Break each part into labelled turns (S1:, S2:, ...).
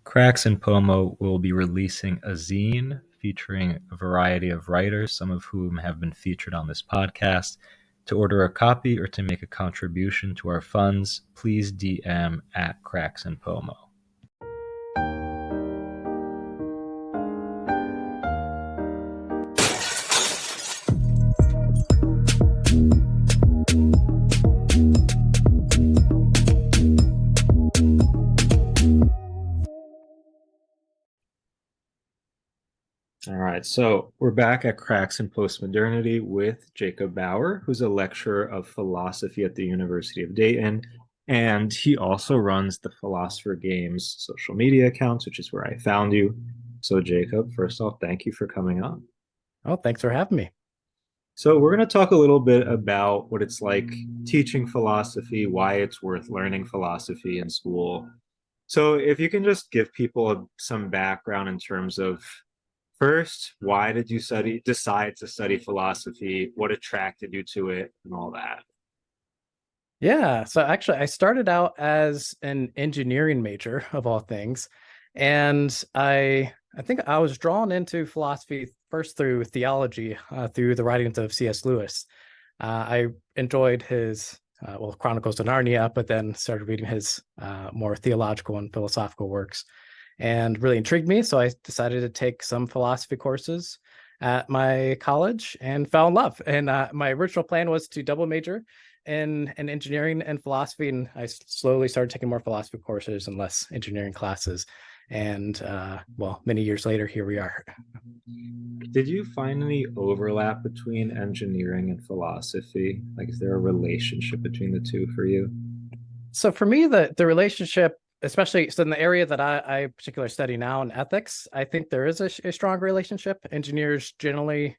S1: Cracks and Pomo will be releasing a zine featuring a variety of writers, some of whom have been featured on this podcast. To order a copy or to make a contribution to our funds, please DM at Cracks and Pomo. All right, so we're back at Cracks in Postmodernity with Jacob Bauer, who's a lecturer of philosophy at the University of Dayton. And he also runs the Philosopher Games social media accounts, which is where I found you. So, Jacob, first off, thank you for coming on.
S2: Oh, thanks for having me.
S1: So, we're going to talk a little bit about what it's like teaching philosophy, why it's worth learning philosophy in school. So, if you can just give people some background in terms of first, why did you decide to study philosophy? What attracted you to it and all that?
S2: Yeah, so actually I started out as an engineering major of all things, and I think I was drawn into philosophy first through theology, through the writings of C.S. Lewis. I enjoyed his Chronicles of Narnia, but then started reading his more theological and philosophical works, and really intrigued me. So I decided to take some philosophy courses at my college and fell in love. And my original plan was to double major in engineering and philosophy, and I slowly started taking more philosophy courses and less engineering classes. And many years later, here we are.
S1: Did you find any overlap between engineering and philosophy? Like, is there a relationship between the two for you?
S2: So for me, the relationship, especially so in the area that I particularly study now in ethics, I think there is a strong relationship. Engineers generally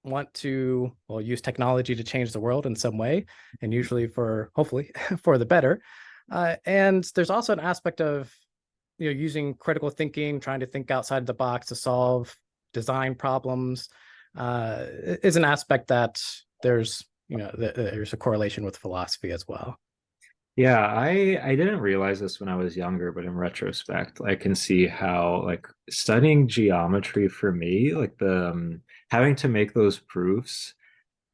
S2: want to use technology to change the world in some way, and usually for hopefully for the better. And there's also an aspect of using critical thinking, trying to think outside the box to solve design problems, is an aspect that there's a correlation with philosophy as well.
S1: Yeah, I didn't realize this when I was younger, but in retrospect, I can see how like studying geometry for me, like the having to make those proofs,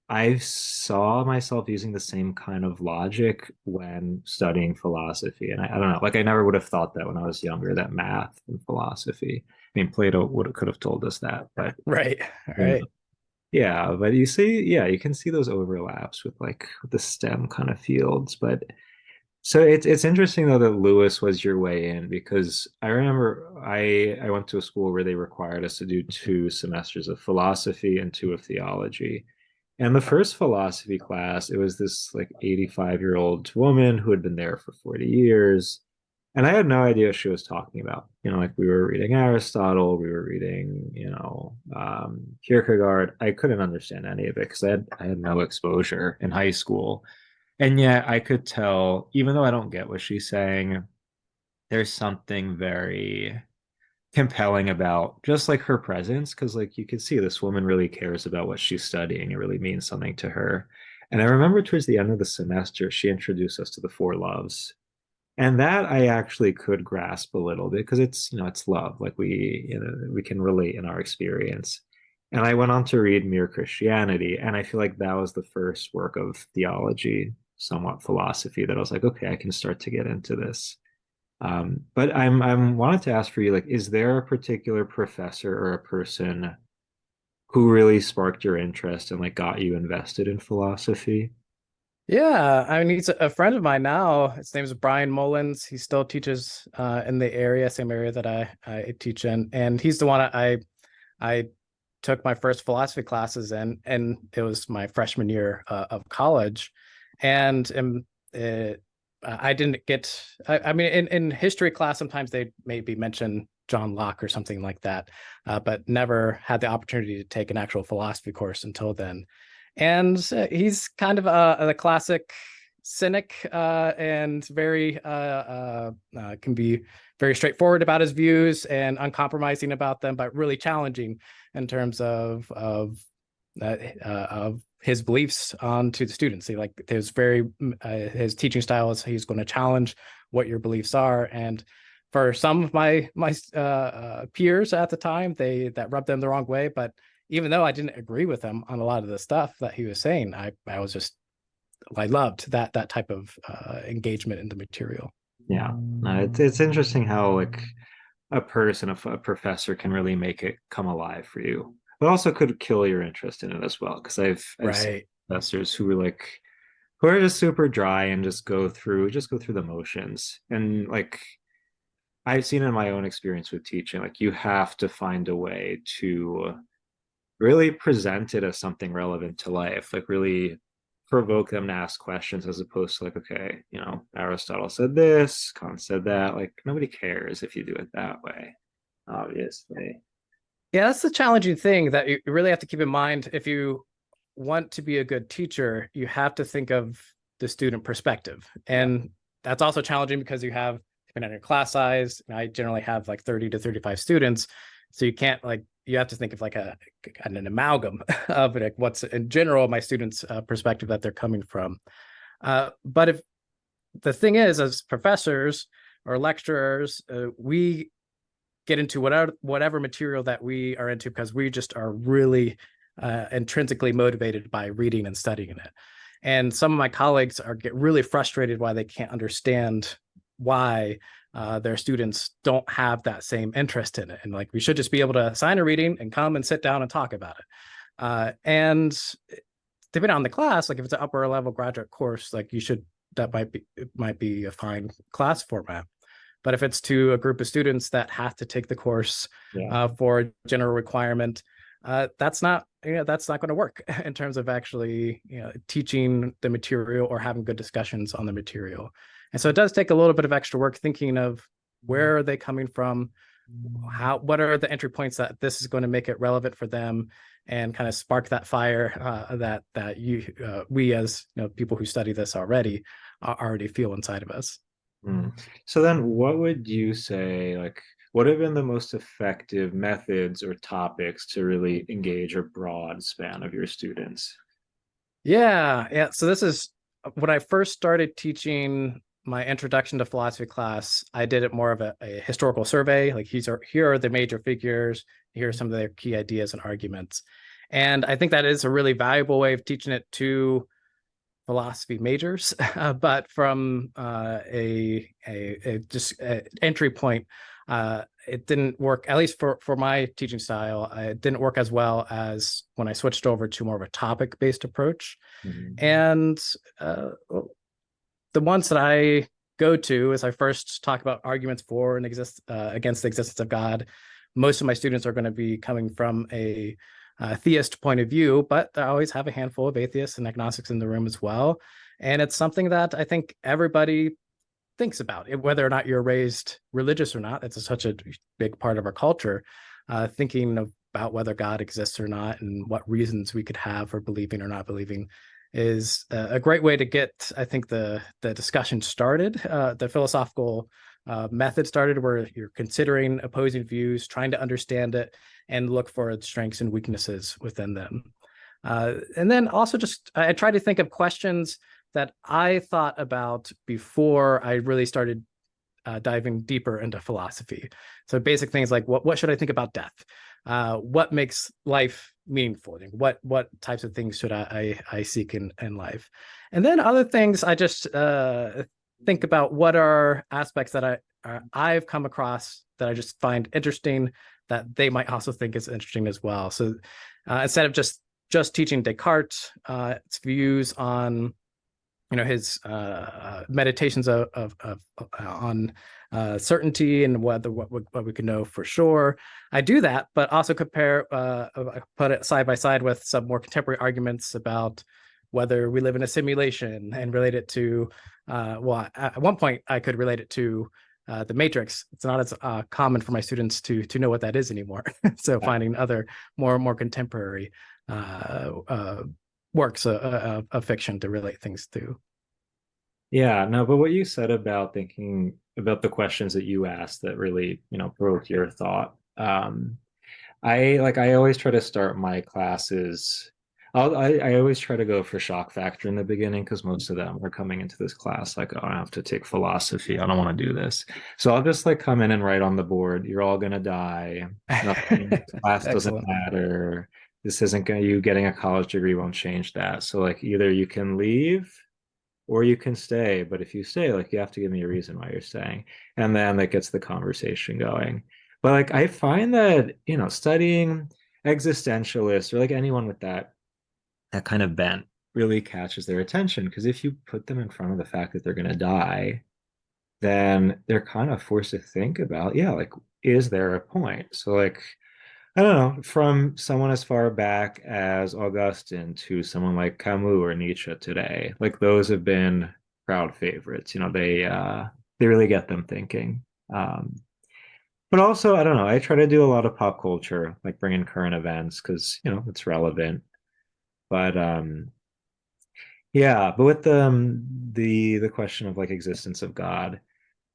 S1: I saw myself using the same kind of logic when studying philosophy. And I don't know, like I never would have thought that when I was younger, that math and philosophy. I mean, Plato would could have told us that, but
S2: Right.
S1: you know,
S2: Right.
S1: yeah, but you see, yeah, you can see those overlaps with like the STEM kind of fields. But so it's interesting though that Lewis was your way in because I remember I went to a school where they required us to do 2 semesters of philosophy and 2 of theology. And the first philosophy class, it was this like 85-year-old woman who had been there for 40 years. And I had no idea what she was talking about. Like we were reading Aristotle, we were reading, Kierkegaard. I couldn't understand any of it because I had no exposure in high school. And yet I could tell, even though I don't get what she's saying, there's something very compelling about just like her presence because like you can see this woman really cares about what she's studying. It really means something to her. And I remember towards the end of the semester, she introduced us to the four loves. And that I actually could grasp a little bit because it's love. Like we can relate in our experience. And I went on to read Mere Christianity, and I feel like that was the first work of theology, somewhat philosophy, that I was like, okay, I can start to get into this. But I'm wanted to ask for you, like, is there a particular professor or a person who really sparked your interest and like got you invested in philosophy?
S2: Yeah, I mean, he's a friend of mine now. His name is Brian Mullins. He still teaches in the area, same area that I teach in, and he's the one I took my first philosophy classes in, and it was my freshman year of college, and I didn't get. I mean, in history class, sometimes they maybe mention John Locke or something like that, but never had the opportunity to take an actual philosophy course until then. And he's kind of a classic cynic, and very can be very straightforward about his views and uncompromising about them, but really challenging in terms of his beliefs onto the students. He like his teaching style is he's going to challenge what your beliefs are, and for some of my peers at the time, they that rubbed them the wrong way. But even though I didn't agree with him on a lot of the stuff that he was saying, I was just I loved that type of engagement in the material.
S1: Yeah, no, it's interesting how like a person, a professor can really make it come alive for you, but also could kill your interest in it as well. Because I've seen
S2: Right.
S1: professors who were like who are just super dry and just go through the motions. And like I've seen in my own experience with teaching, like you have to find a way to really present it as something relevant to life, like really provoke them to ask questions as opposed to like, okay, Aristotle said this, Kant said that. Like nobody cares if you do it that way, obviously.
S2: Yeah, that's the challenging thing that you really have to keep in mind. If you want to be a good teacher, you have to think of the student perspective.
S1: Yeah.
S2: And that's also challenging because you have, depending on your class size, I generally have like 30 to 35 students. So you can't like, you have to think of like an amalgam of like what's in general my students' perspective that they're coming from. But if the thing is, as professors or lecturers, we get into whatever material that we are into because we just are really intrinsically motivated by reading and studying it. And some of my colleagues are get really frustrated why they can't understand why their students don't have that same interest in it. And like we should just be able to assign a reading and come and sit down and talk about it. And depending on the class, like if it's an upper level graduate course, like you should that might be a fine class format. But if it's to a group of students that have to take the course
S1: Yeah.
S2: for a general requirement, that's not that's not going to work in terms of actually teaching the material or having good discussions on the material. And so it does take a little bit of extra work thinking of where are they coming from, what are the entry points that this is going to make it relevant for them, and kind of spark that fire that we as people who study this already feel inside of us.
S1: Mm. So then what would you say, like, what have been the most effective methods or topics to really engage a broad span of your students?
S2: Yeah. So this is when I first started teaching my introduction to philosophy class. I did it more of a historical survey. Like here are the major figures. Here are some of their key ideas and arguments. And I think that is a really valuable way of teaching it to philosophy majors, but from a just entry point, it didn't work. At least for my teaching style, it didn't work as well as when I switched over to more of a topic based approach.
S1: Mhm.
S2: And the ones that I go to is I first talk about arguments for and against the existence of God. Most of my students are going to be coming from a theist point of view, but I always have a handful of atheists and agnostics in the room as well. And it's something that I think everybody thinks about, whether or not you're raised religious or not. It's such a big part of our culture, thinking about whether God exists or not and what reasons we could have for believing or not believing is a great way to get, I think, the discussion started, the philosophical method started, where you're considering opposing views, trying to understand it, and look for its strengths and weaknesses within them. And then also just I try to think of questions that I thought about before I really started diving deeper into philosophy. So basic things like what should I think about death? What makes life meaningful? What types of things should I seek in life? And then other things I just think about what are aspects that I've come across that I just find interesting that they might also think is interesting as well. So instead of just teaching Descartes its views on his meditations on certainty and what we can know for sure. I do that, but also put it side by side with some more contemporary arguments about whether we live in a simulation and relate it to at one point I could relate it to the Matrix. It's not as common for my students to know what that is anymore. So finding other more contemporary works of fiction to relate things to.
S1: Yeah, no, but what you said about thinking about the questions that you asked that really, broke your thought. I always try to start my classes. I always try to go for shock factor in the beginning because most of them are coming into this class like, oh, I have to take philosophy. I don't want to do this. So I'll just like come in and write on the board, you're all gonna die. Nothing, class doesn't
S2: Excellent.
S1: matter. This isn't gonna, you getting a college degree won't change that. So like either you can leave or you can stay. But if you stay, like you have to give me a reason why you're staying. And then that gets the conversation going. But like I find that, studying existentialists or like anyone with that kind of bent really catches their attention because if you put them in front of the fact that they're going to die, then they're kind of forced to think about, yeah, like, is there a point? So, like, I don't know, from someone as far back as Augustine to someone like Camus or Nietzsche today, like those have been crowd favorites. They really get them thinking. Um, but also, I don't know, I try to do a lot of pop culture, like bring in current events because it's relevant. But yeah, but with the question of like existence of God,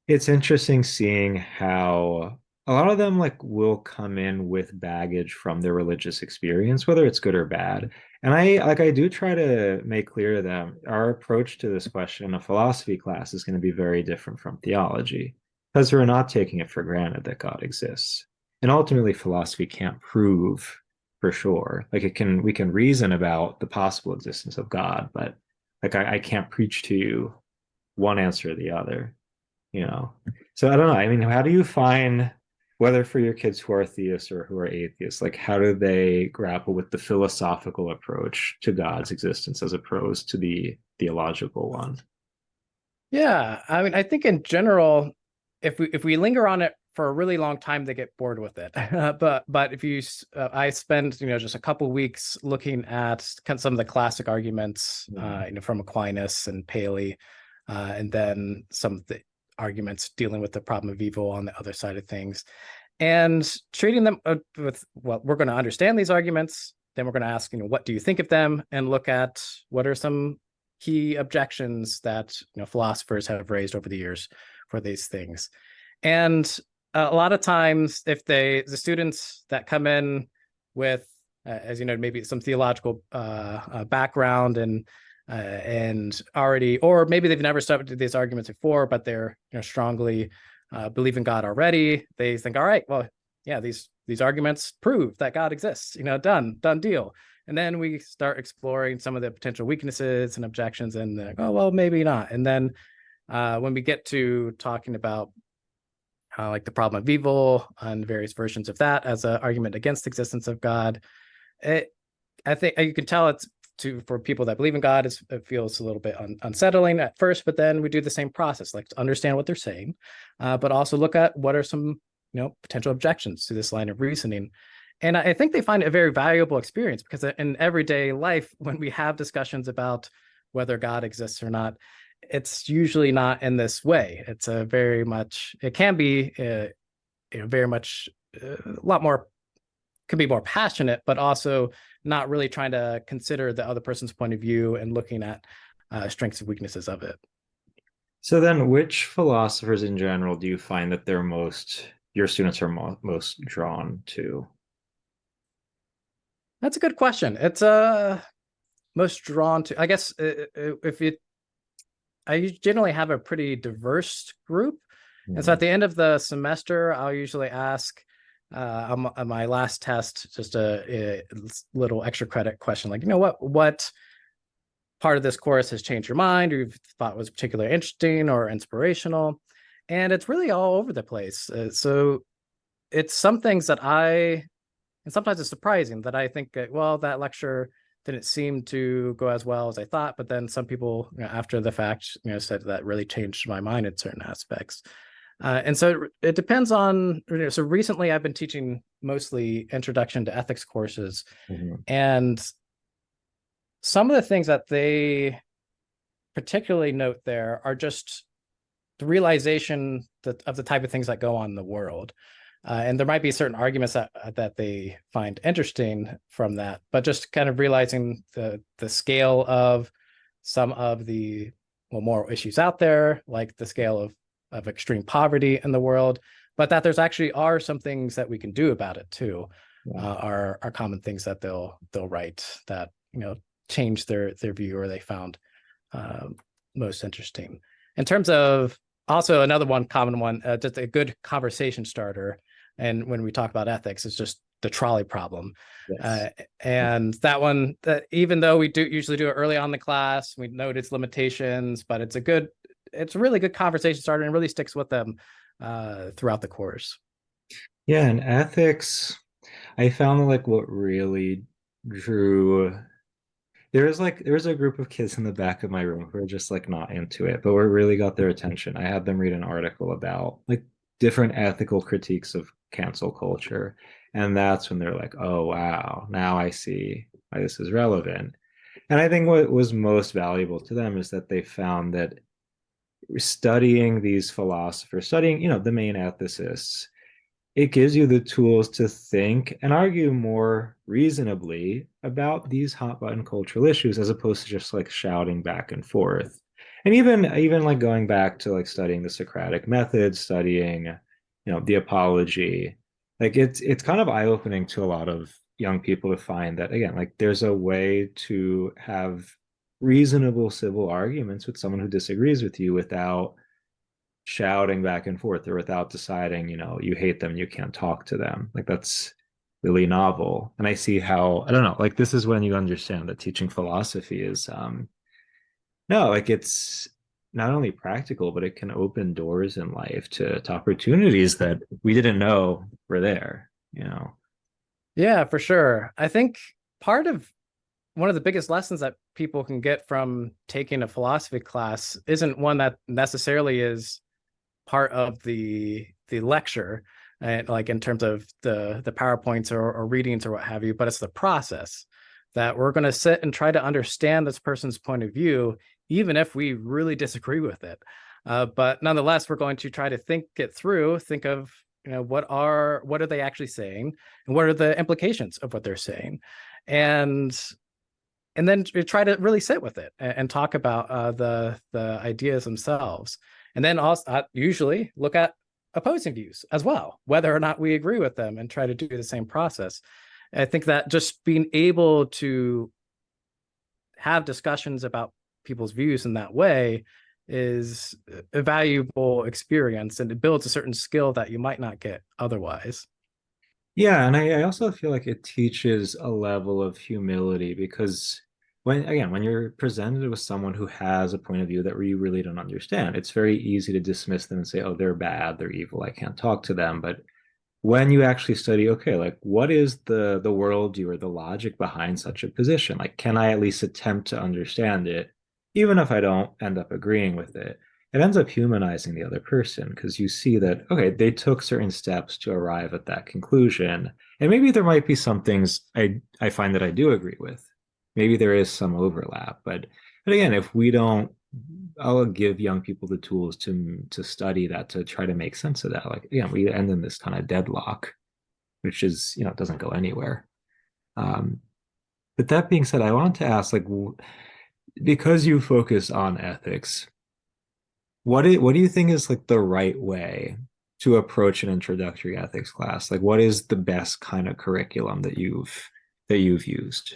S1: it's interesting seeing how a lot of them like will come in with baggage from their religious experience, whether it's good or bad. And I do try to make clear to them our approach to this question in a philosophy class is going to be very different from theology because we're not taking it for granted that God exists. And ultimately, philosophy can't prove for sure. Like we can reason about the possible existence of God, but like I can't preach to you one answer or the other, you know. So I don't know. I mean, how do you find whether for your kids who are theists or who are atheists, like how do they grapple with the philosophical approach to God's existence as opposed to the theological one?
S2: Yeah, I mean, I think in general, if we linger on it for a really long time, they get bored with it. But if you, I spend just a couple weeks looking at some of the classic arguments,
S1: Mhm.
S2: from Aquinas and Paley, and then some of the arguments dealing with the problem of evil on the other side of things, and treating them with, well, we're going to understand these arguments, then we're going to ask, what do you think of them, and look at what are some key objections that philosophers have raised over the years for these things. And a lot of times, if the students that come in with, as you know, maybe some theological background and already, or maybe they've never studied these arguments before, but they're strongly believe in God already, they think, all right, well, yeah, these arguments prove that God exists. Done deal. And then we start exploring some of the potential weaknesses and objections, and oh, well, maybe not. And then when we get to talking about like the problem of evil and various versions of that as an argument against the existence of God, I think you can tell it's for people that believe in God, it feels a little bit unsettling at first, but then we do the same process, like to understand what they're saying, but also look at what are some potential objections to this line of reasoning. And I think they find it a very valuable experience because in everyday life, when we have discussions about whether God exists or not, it's usually not in this way. It's a very much, it can be very much a lot more, can be more passionate, but also not really trying to consider the other person's point of view and looking at strengths and weaknesses of it.
S1: So then, which philosophers in general do you find that your students are most drawn to?
S2: That's a good question. It's most drawn to, I guess, if you, I generally have a pretty diverse group. And so
S1: Hmm.
S2: at the end of the semester, I'll usually ask on my last test just a little extra credit question, like, what part of this course has changed your mind or you've thought was particularly interesting or inspirational? And it's really all over the place. So it's some things that and sometimes it's surprising that I think, well, that lecture didn't seem to go as well as I thought. But then some people, after the fact, said that really changed my mind in certain aspects. And so it depends on, so recently I've been teaching mostly introduction to ethics courses.
S1: Hmm.
S2: And some of the things that they particularly note there are just the realization of the type of things that go on in the world. And there might be certain arguments that they find interesting from that, but just kind of realizing the scale of some of the moral issues out there, like the scale of extreme poverty in the world, but that there's actually are some things that we can do about it too.
S1: Yeah.
S2: Are common things that they'll write that changed their view or they found uh, most interesting. In terms of also another one common one, just a good conversation starter. And when we talk about ethics, it's just the trolley problem. Uh,
S1: Yes.
S2: and that one, that even though we do usually do it early on in the class, we note its limitations, but it's a really good conversation starter and really sticks with them throughout the course.
S1: Yeah, and ethics, I found like what really drew there was a group of kids in the back of my room who were just like not into it, but what really got their attention. I had them read an article about like different ethical critiques of cancel culture. And that's when they're like, oh wow, now I see why this is relevant. And I think what was most valuable to them is that they found that studying these philosophers, studying, the main ethicists, it gives you the tools to think and argue more reasonably about these hot button cultural issues as opposed to just like shouting back and forth. And even like going back to like studying the Socratic method, studying, the apology, like it's kind of eye-opening to a lot of young people to find that again, like there's a way to have reasonable civil arguments with someone who disagrees with you without shouting back and forth or without deciding, you hate them, you can't talk to them. Like that's really novel. And I see how, I don't know, like this is when you understand that teaching philosophy is no, like it's not only practical, but it can open doors in life to opportunities that we didn't know were there.
S2: Yeah, for sure. I think part of one of the biggest lessons that people can get from taking a philosophy class isn't one that necessarily is part of the lecture, and like in terms of the PowerPoints or readings or what have you, but it's the process that we're going to sit and try to understand this person's point of view, even if we really disagree with it. But nonetheless, we're going to try to think it through, think of what are they actually saying, and what are the implications of what they're saying, and then try to really sit with it and talk about the ideas themselves, and then also usually look at opposing views as well, whether or not we agree with them, and try to do the same process. I think that just being able to have discussions about people's views in that way is a valuable experience, and it builds a certain skill that you might not get otherwise.
S1: Yeah, and I also feel like it teaches a level of humility because when you're presented with someone who has a point of view that you really don't understand, it's very easy to dismiss them and say, oh, they're bad, they're evil, I can't talk to them. But when you actually study, okay, like what is the worldview or the logic behind such a position? Like, can I at least attempt to understand it, even if I don't end up agreeing with it? It ends up humanizing the other person because you see that, okay, they took certain steps to arrive at that conclusion. And maybe there might be some things I find that I do agree with. Maybe there is some overlap, but again, if we don't, I'll give young people the tools to study that, to try to make sense of that. Like, again, we end in this kind of deadlock, which is, doesn't go anywhere. Um, but that being said, I wanted to ask, like, because you focus on ethics, what do you think is like the right way to approach an introductory ethics class? Like, what is the best kind of curriculum that you've used?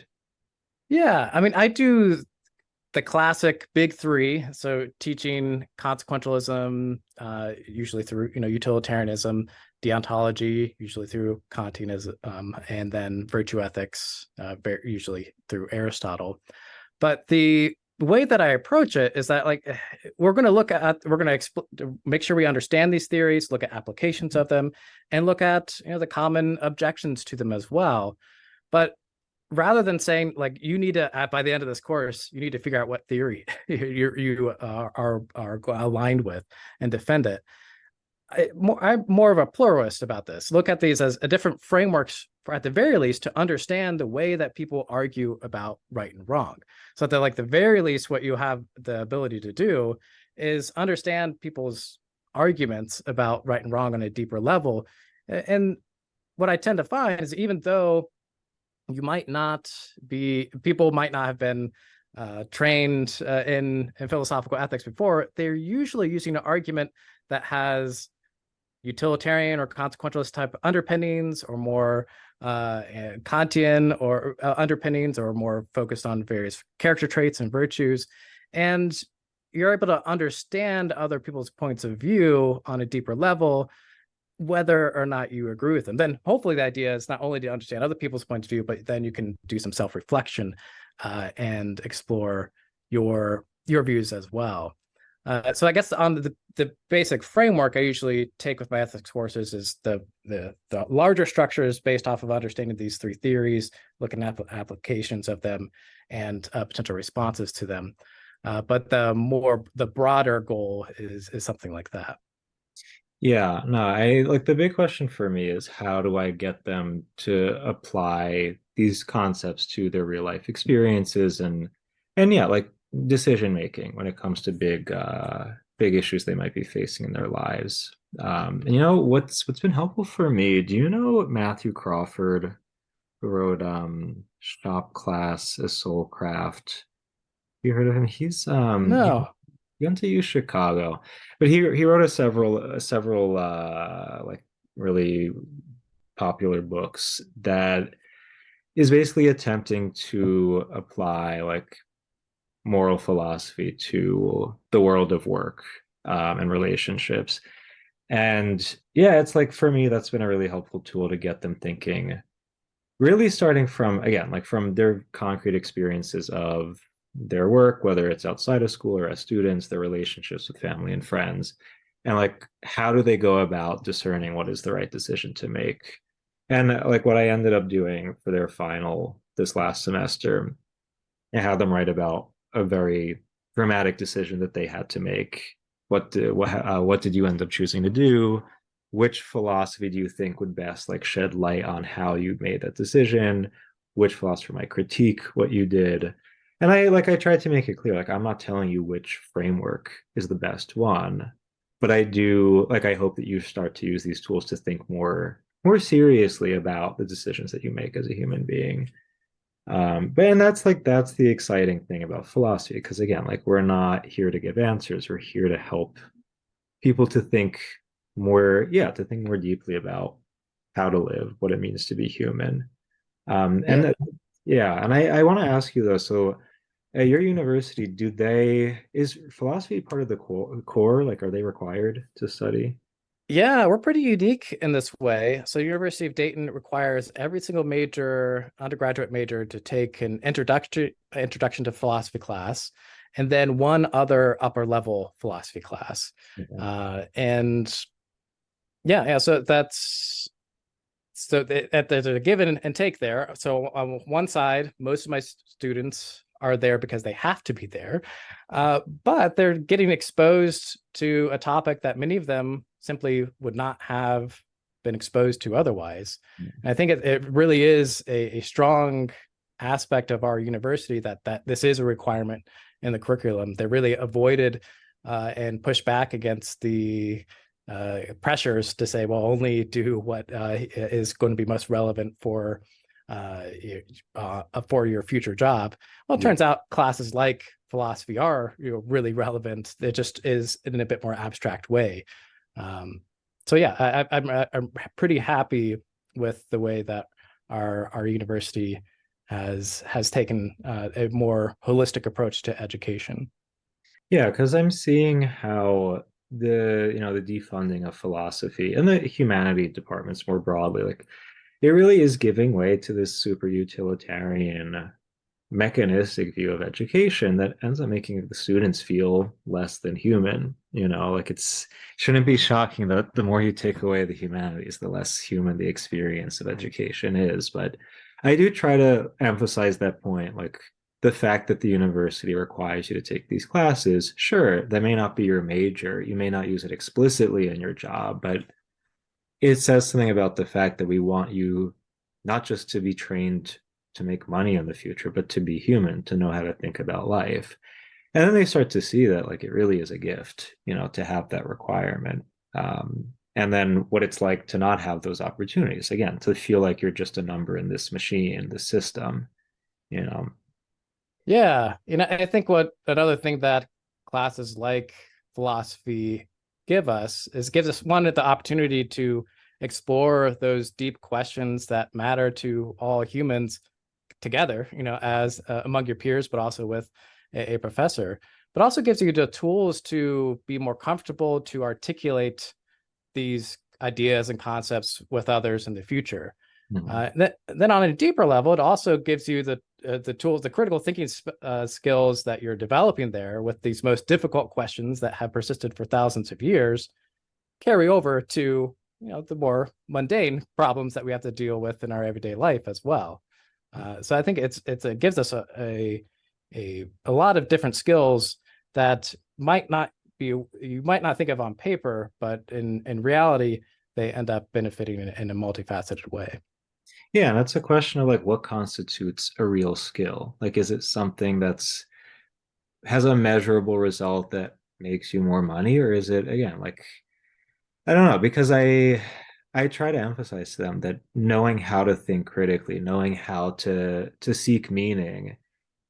S2: Yeah, I mean, I do the classic big three. So teaching consequentialism, usually through utilitarianism, deontology, usually through Kantianism, and then virtue ethics, usually through Aristotle. But the way that I approach it is that like we're going to make sure we understand these theories, look at applications of them, and look at the common objections to them as well. But rather than saying like you need to by the end of this course you need to figure out what theory are aligned with and defend it, I'm more of a pluralist about this. Look at these as a different frameworks for, at the very least, to understand the way that people argue about right and wrong. So that, like, the very least, what you have the ability to do is understand people's arguments about right and wrong on a deeper level. And what I tend to find is even though people might not have been trained in philosophical ethics before, they're usually using an argument that has utilitarian or consequentialist type underpinnings, or more Kantian or underpinnings, or more focused on various character traits and virtues. And you're able to understand other people's points of view on a deeper level, whether or not you agree with them. Then hopefully the idea is not only to understand other people's points of view, but then you can do some self-reflection and explore your views as well. So I guess on the basic framework I usually take with my ethics courses is the larger structures based off of understanding these three theories, looking at applications of them, and potential responses to them. But the broader goal is something like that.
S1: Yeah, no, I like the big question for me is how do I get them to apply these concepts to their real life experiences and yeah, like decision making when it comes to big issues they might be facing in their lives. And you know what's been helpful for me? Do you know Matthew Crawford, who wrote Shop Class, A Soul Craft? You heard of him?
S2: No.
S1: He went to U Chicago, but he wrote several like really popular books that is basically attempting to apply like moral philosophy to the world of work and relationships. And yeah, it's like for me, that's been a really helpful tool to get them thinking, really starting from, again, like from their concrete experiences of their work, whether it's outside of school or as students, their relationships with family and friends, and like how do they go about discerning what is the right decision to make. And like what I ended up doing for their final this last semester, I had them write about a very dramatic decision that they had to make. What did you end up choosing to do? Which philosophy do you think would best like shed light on how you made that decision? Which philosopher might critique what you did? And I tried to make it clear, like I'm not telling you which framework is the best one, but I do like I hope that you start to use these tools to think more seriously about the decisions that you make as a human being. But and that's the exciting thing about philosophy, because again, like we're not here to give answers, we're here to help people to think to think more deeply about how to live, what it means to be human.
S2: Yeah.
S1: Yeah, and I want to ask you though, so at your university, is philosophy part of the core? Like, are they required to study?
S2: Yeah, we're pretty unique in this way. So University of Dayton requires every single major undergraduate major to take an introduction to philosophy class, and then one other upper level philosophy class.
S1: Okay.
S2: And yeah, so that's there's a give and take there. So on one side, most of my students are there because they have to be there, but they're getting exposed to a topic that many of them simply would not have been exposed to otherwise. And I think it really is a strong aspect of our university that this is a requirement in the curriculum. They really avoided and pushed back against the pressures to say, well, only do what is going to be most relevant uh, for your future job. Well, it
S1: Yeah.
S2: turns out classes like philosophy are really relevant. It just is in a bit more abstract way. Um, so yeah, I'm pretty happy with the way that our university has taken a more holistic approach to education.
S1: Yeah, because I'm seeing how the defunding of philosophy and the humanity departments more broadly, like it really is giving way to this super utilitarian mechanistic view of education that ends up making the students feel less than human. Like shouldn't be shocking that the more you take away the humanities, the less human the experience of education is. But I do try to emphasize that point, like the fact that the university requires you to take these classes, sure, that may not be your major. You may not use it explicitly in your job, but it says something about the fact that we want you not just to be trained to make money in the future, but to be human, to know how to think about life. And then they start to see that like it really is a gift, to have that requirement. And then what it's like to not have those opportunities, again, to feel like you're just a number in this machine, this system, you know.
S2: Yeah, I think what another thing that classes like philosophy give us is gives us one the opportunity to explore those deep questions that matter to all humans together, as among your peers, but also with a professor, but also gives you the tools to be more comfortable to articulate these ideas and concepts with others in the future.
S1: Mhm.
S2: Then on a deeper level, it also gives you the tools, the critical thinking skills that you're developing there with these most difficult questions that have persisted for thousands of years carry over to the more mundane problems that we have to deal with in our everyday life as well. So I think it gives us a lot of different skills that might not be you might not think of on paper, but in reality they end up benefiting in a multifaceted way.
S1: Yeah, and that's a question of like what constitutes a real skill. Like, is it something that's has a measurable result that makes you more money, or is it again like I don't know, because I try to emphasize to them that knowing how to think critically, knowing how to seek meaning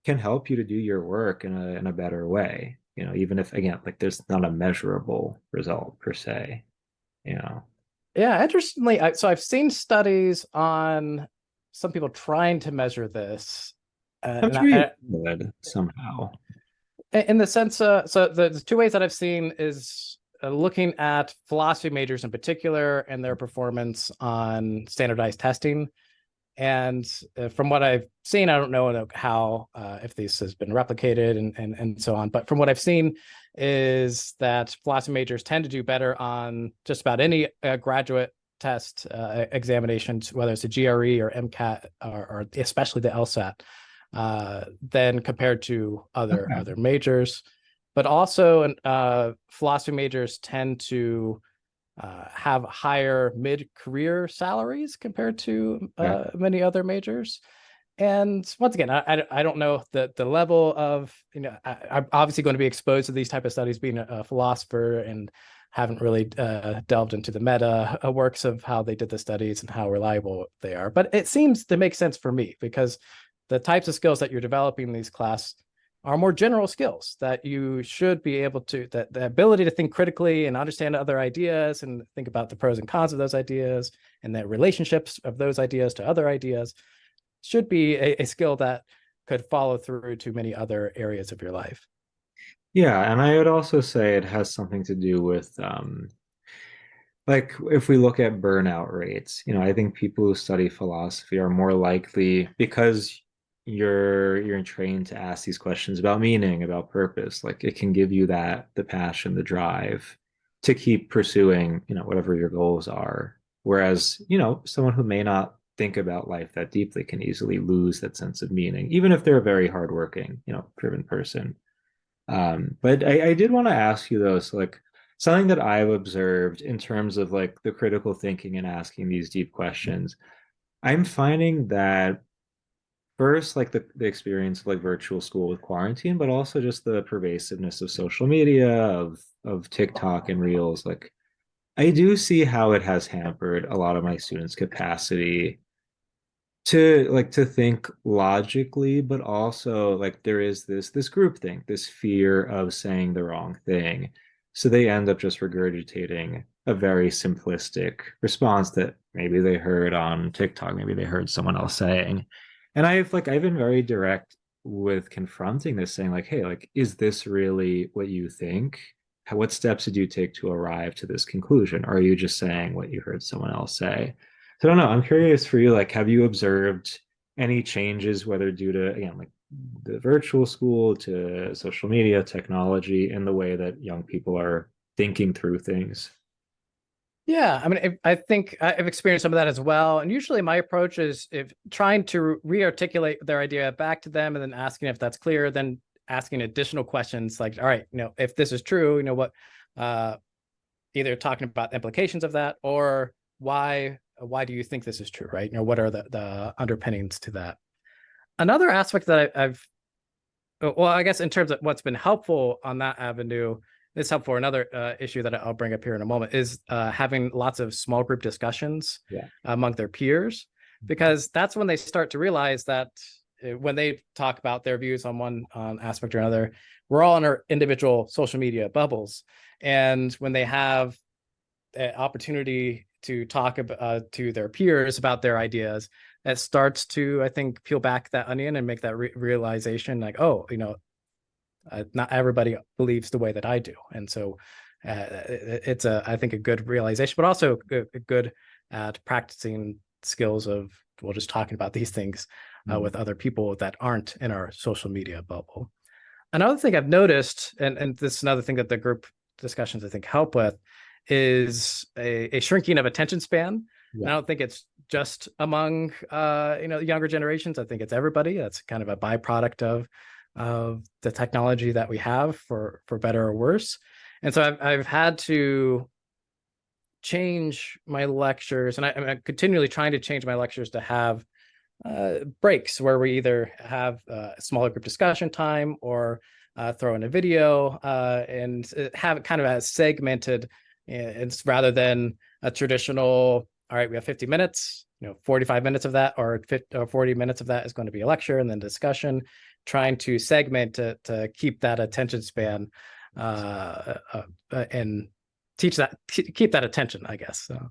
S1: can help you to do your work in a better way. Even if again, like there's not a measurable result per se, you know.
S2: Yeah, interestingly, so I've seen studies on some people trying to measure this,
S1: I'm
S2: and
S1: sure you could somehow.
S2: in the sense, so the two ways that I've seen is looking at philosophy majors in particular and their performance on standardized testing. And from what I've seen, I don't know how if this has been replicated and so on. But from what I've seen, is that philosophy majors tend to do better on just about any graduate test examinations, whether it's a GRE or MCAT or especially the LSAT, than compared to
S1: Okay.
S2: other majors. But also, philosophy majors tend to have higher mid-career salaries compared to
S1: Okay.
S2: many other majors. And once again, I don't know the level of, I'm obviously going to be exposed to these type of studies being a philosopher, and haven't really delved into the meta works of how they did the studies and how reliable they are. But it seems to make sense for me because the types of skills that you're developing in these class are more general skills that you should be able to, that the ability to think critically and understand other ideas and think about the pros and cons of those ideas and the relationships of those ideas to other ideas should be a skill that could follow through to many other areas of your life.
S1: Yeah, and I would also say it has something to do with like if we look at burnout rates, I think people who study philosophy are more likely because you're trained to ask these questions about meaning, about purpose. Like it can give you that the passion, the drive to keep pursuing, whatever your goals are. Whereas, someone who may not think about life that deeply can easily lose that sense of meaning, even if they're a very hardworking, driven person. But I did want to ask you though, so like something that I've observed in terms of like the critical thinking and asking these deep questions, I'm finding that first, like the experience of like virtual school with quarantine, but also just the pervasiveness of social media, of TikTok and Reels, like I do see how it has hampered a lot of my students' capacity to think logically, but also like there is this group thing, this fear of saying the wrong thing, so they end up just regurgitating a very simplistic response that maybe they heard on TikTok, maybe they heard someone else saying. And I've been very direct with confronting this, saying like, hey, like, is this really what you think? What steps did you take to arrive to this conclusion? Or are you just saying what you heard someone else say? So I don't know. I'm curious for you, like, have you observed any changes, whether due to, again, like the virtual school to social media, technology, in the way that young people are thinking through things?
S2: Yeah, I mean, I think I've experienced some of that as well. And usually my approach is if trying to re-articulate their idea back to them and then asking if that's clear, then asking additional questions like, all right, if this is true, what, uh, either talking about the implications of that or why do you think this is true, right? What are the underpinnings to that? Another aspect that I've well, I guess in terms of what's been helpful on that avenue, it's helpful for another issue that I'll bring up here in a moment is having lots of small group discussions
S1: Yeah.
S2: among their peers, because that's when they start to realize that when they talk about their views on one aspect or another, we're all in our individual social media bubbles. And when they have an opportunity to talk about, to their peers about their ideas, that starts to, I think, peel back that onion and make that realization like, oh, not everybody believes the way that I do. And so it's I think, a good realization, but also a good at practicing skills of, well, just talking about these things
S1: Mm.
S2: with other people that aren't in our social media bubble. Another thing I've noticed, and this is another thing that the group discussions I think help with, is a shrinking of attention span.
S1: Yeah.
S2: And I don't think it's just among younger generations. I think it's everybody. That's kind of a byproduct of the technology that we have, for better or worse. And so I've had to change my lectures, and I'm continually trying to change my lectures to have breaks where we either have a smaller group discussion time, or throw in a video, and have it kind of as segmented. It's rather than a traditional, all right, we have 50 minutes, 45 minutes of that, or 50, or 40 minutes of that is going to be a lecture and then discussion, trying to segment to keep that attention span, and keep that attention, I guess. So.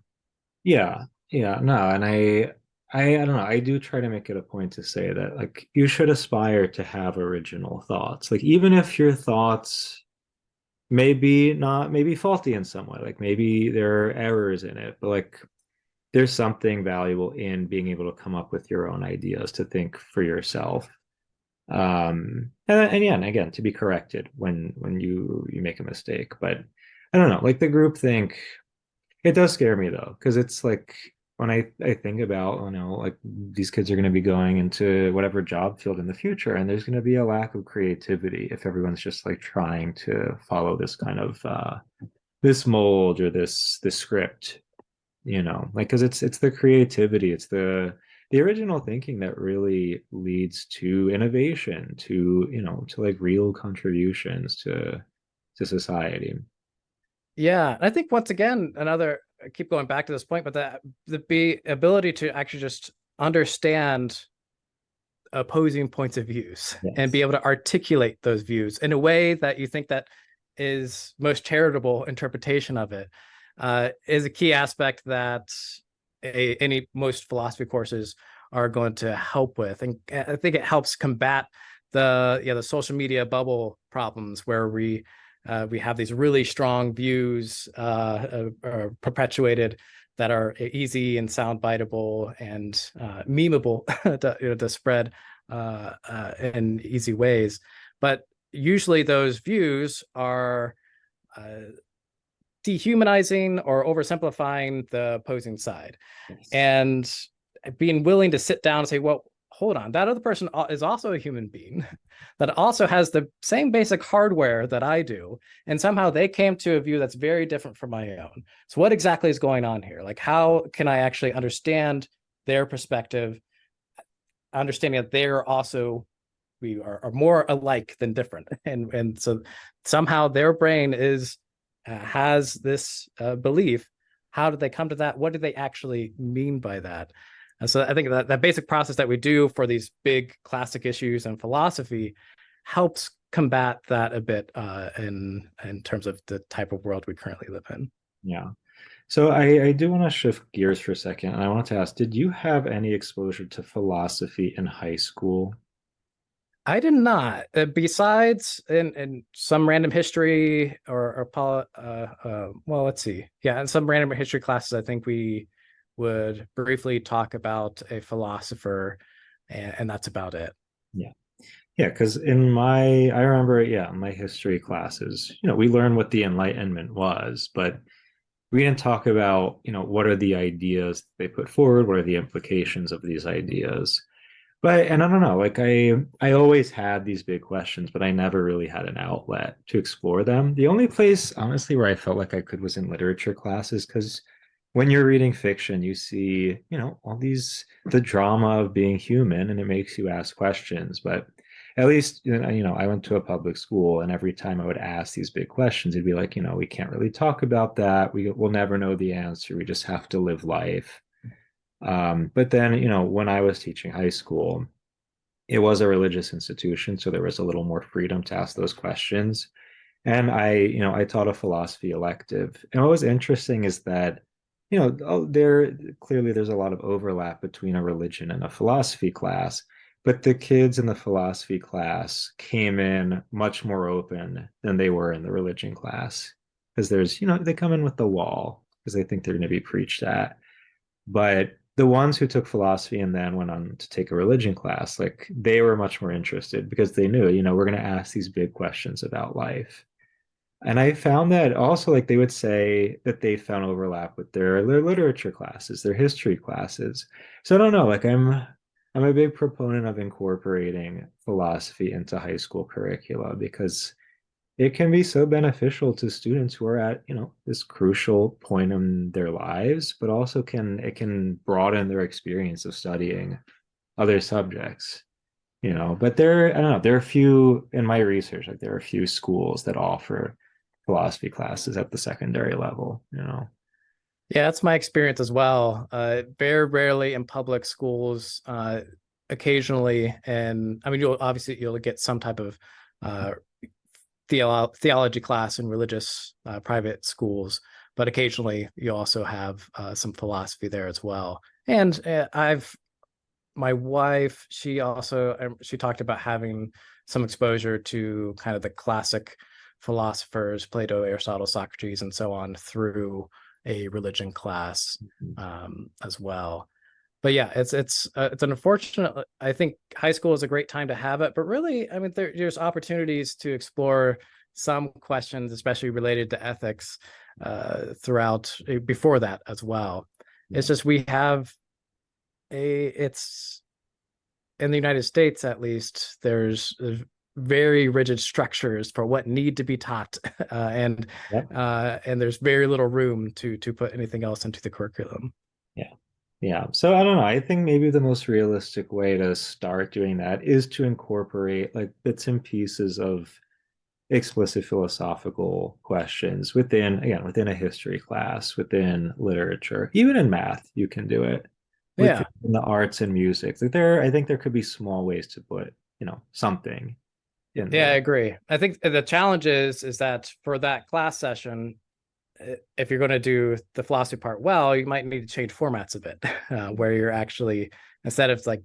S1: Yeah. Yeah. No, and I don't know. I do try to make it a point to say that like you should aspire to have original thoughts. Like even if your thoughts maybe not maybe faulty in some way, like maybe there are errors in it, but like there's something valuable in being able to come up with your own ideas to think for yourself. And yeah, and again, to be corrected when you make a mistake. But I don't know, like the group think it does scare me though, because it's like when I think about, like these kids are going to be going into whatever job field in the future, and there's going to be a lack of creativity if everyone's just like trying to follow this kind of this mold or this script, like because it's the creativity, it's the original thinking that really leads to innovation, to like real contributions to society.
S2: Yeah, I think once again, I keep going back to this point, but the ability to actually just understand opposing points of views and be
S1: Yes.
S2: able to articulate those views in a way that you think that is most charitable interpretation of it, is a key aspect that any most philosophy courses are going to help with. And I think it helps combat the social media bubble problems, where we have these really strong views perpetuated, that are easy and sound biteable and memeable to spread in easy ways. But usually those views are dehumanizing or oversimplifying the opposing side.
S1: Yes.
S2: And being willing to sit down and say, well, hold on, that other person is also a human being that also has the same basic hardware that I do. And somehow they came to a view that's very different from my own. So what exactly is going on here? Like, how can I actually understand their perspective, understanding that they're also, we are more alike than different. And so somehow their brain has this belief. How did they come to that? What do they actually mean by that? And so I think that basic process that we do for these big classic issues in philosophy helps combat that a bit, in terms of the type of world we currently live in.
S1: Yeah. So I do want to shift gears for a second, and I want to ask, did you have any exposure to philosophy in high school?
S2: I did not. Besides in some random history well, let's see. Yeah, in some random history classes, I think we would briefly talk about a philosopher, and that's about it.
S1: Yeah. Yeah, because I remember, yeah, in my history classes, we learned what the Enlightenment was, but we didn't talk about, what are the ideas they put forward, what are the implications of these ideas. And I don't know, like I always had these big questions, but I never really had an outlet to explore them. The only place, honestly, where I felt like I could was in literature classes, because when you're reading fiction, you see, all the drama of being human, and it makes you ask questions. But at least, I went to a public school, and every time I would ask these big questions, it'd be like, we can't really talk about that. We'll never know the answer. We just have to live life. But then, when I was teaching high school, it was a religious institution, so there was a little more freedom to ask those questions. And I taught a philosophy elective. And what was interesting is that, there's a lot of overlap between a religion and a philosophy class, but the kids in the philosophy class came in much more open than they were in the religion class. Because they come in with the wall because they think they're going to be preached at. But the ones who took philosophy and then went on to take a religion class, like they were much more interested because they knew, we're going to ask these big questions about life. And I found that also, like they would say that they found overlap with their literature classes, their history classes. So I don't know, like I'm a big proponent of incorporating philosophy into high school curricula because it can be so beneficial to students who are at, this crucial point in their lives, but also it can broaden their experience of studying other subjects. But I don't know, there are a few in my research, like there are a few schools that offer philosophy classes at the secondary level.
S2: Yeah, that's my experience as well. Very rarely in public schools. Occasionally, and I mean, you'll get some type of uh, theology class in religious private schools, but occasionally you also have some philosophy there as well. And my wife, she talked about having some exposure to kind of the classic philosophers, Plato, Aristotle, Socrates, and so on through a religion class as well. But yeah, it's an unfortunate. I think high school is a great time to have it, but really, I mean, there's opportunities to explore some questions, especially related to ethics, throughout before that as well. It's
S1: Yeah.
S2: just we have it's in the United States, at least, there's very rigid structures for what need to be taught,
S1: Yep.
S2: and there's very little room to put anything else into the curriculum.
S1: Yeah. Yeah. So I don't know. I think maybe the most realistic way to start doing that is to incorporate like bits and pieces of explicit philosophical questions within a history class, within literature, even in math, you can do it within
S2: Yeah,
S1: the arts and music. I think there could be small ways to put, something in
S2: yeah, I
S1: there.
S2: agree. I think the challenge is that for that class session, if you're going to do the philosophy part well, you might need to change formats a bit, where you're actually, instead of like,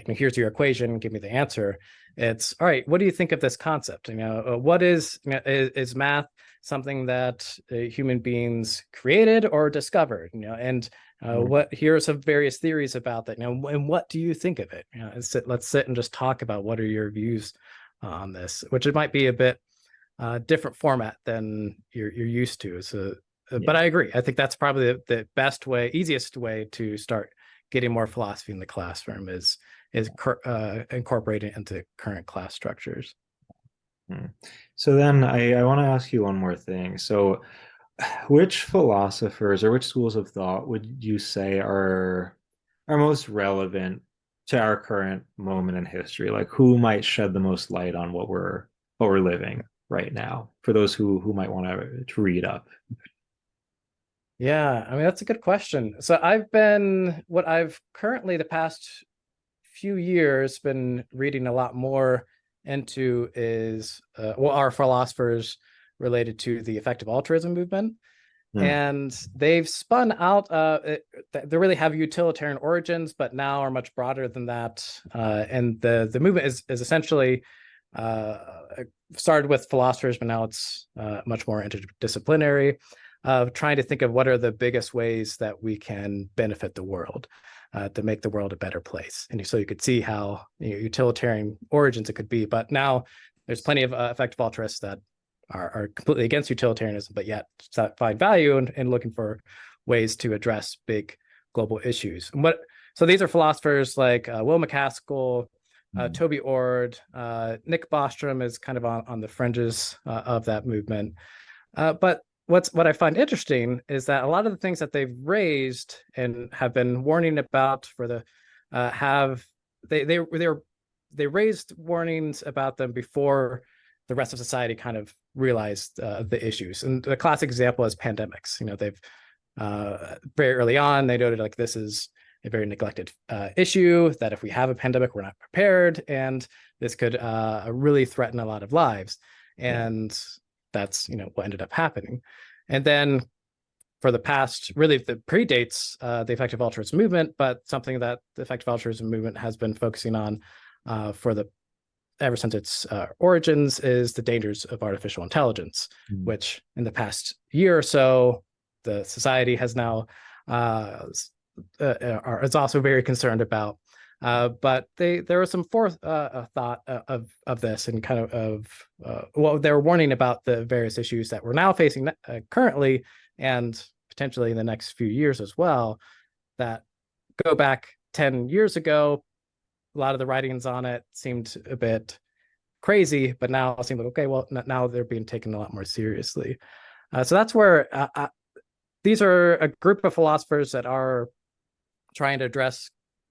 S2: here's your equation, give me the answer. It's all right. What do you think of this concept? What is math something that human beings created or discovered? And
S1: Mhm.
S2: what here are some various theories about that. And what do you think of it? Let's sit and just talk about what are your views on this, which it might be a bit different format than you're used to. So, but
S1: Yeah.
S2: I agree. I think that's probably the best way, easiest way to start getting more philosophy in the classroom is incorporating into current class structures.
S1: Hmm. So then I want to ask you one more thing. So which philosophers or which schools of thought would you say are most relevant to our current moment in history? Like who might shed the most light on what we're living right now for those who might want to read up?
S2: Yeah, I mean that's a good question. So what I've currently the past few years been reading a lot more into is are philosophers related to the effective altruism movement.
S1: Hmm.
S2: And they've spun out they really have utilitarian origins, but now are much broader than that. And the movement is essentially uh, started with philosophers, but now it's much more interdisciplinary, of trying to think of what are the biggest ways that we can benefit the world, to make the world a better place. And so you could see how utilitarian origins it could be, but now there's plenty of effective altruists that are completely against utilitarianism, but yet find value in looking for ways to address big global issues. So these are philosophers like Will MacAskill,
S1: Hmm.
S2: Toby Ord, Nick Bostrom is kind of on the fringes of that movement. But what I find interesting is that a lot of the things that they've raised and have been warning about for the have they raised warnings about them before the rest of society kind of realized the issues. And the classic example is pandemics. They've very early on they noted like this is a very neglected issue, that if we have a pandemic, we're not prepared, and this could really threaten a lot of lives.
S1: Yeah.
S2: And that's what ended up happening. And then for the past, really, that predates the effective altruism movement, but something that the effective altruism movement has been focusing on for the ever since its origins is the dangers of artificial intelligence, which in the past year or so, the society has now is also very concerned about. But there was some forethought of this, and kind of well, they were warning about the various issues that we're now facing currently, and potentially in the next few years as well, that go back 10 years ago. A lot of the writings on it seemed a bit crazy, but now it seems like, okay, well, now they're being taken a lot more seriously. So that's where these are a group of philosophers that are trying to address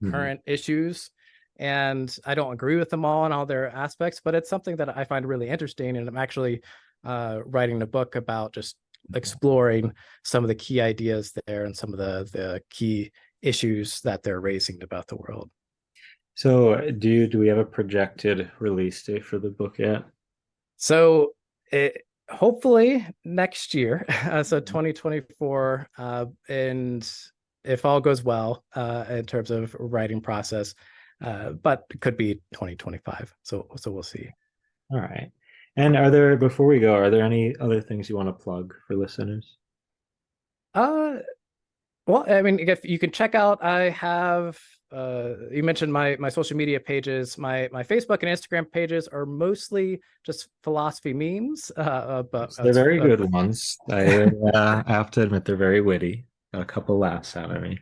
S2: current issues. And I don't agree with them all in all their aspects, but it's something that I find really interesting. And I'm actually writing a book about just exploring some of the key ideas there and some of the key issues that they're raising about the world.
S1: So do we have a projected release date for the book yet?
S2: So hopefully next year, so 2024, and if all goes well in terms of writing process, but it could be 2025. So we'll see.
S1: All right. And before we go, are there any other things you want to plug for listeners?
S2: Well, I mean, if you can check out, I have you mentioned my social media pages. My Facebook and Instagram pages are mostly just philosophy memes. But
S1: They're very good ones. I have to admit they're very witty. Got a couple laughs out of me.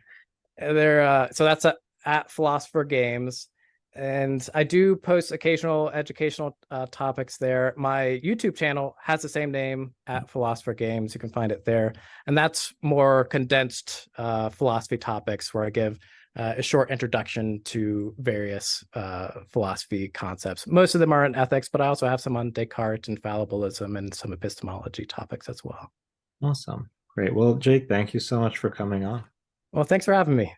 S2: They're so that's at Philosopher Games. And I do post occasional educational topics there. My YouTube channel has the same name, at Philosopher Games. You can find it there. And that's more condensed philosophy topics where I give a short introduction to various philosophy concepts. Most of them are in ethics, but I also have some on Descartes and fallibilism and some epistemology topics as well.
S1: Awesome. Great. Well, Jake, thank you so much for coming on.
S2: Well, thanks for having me.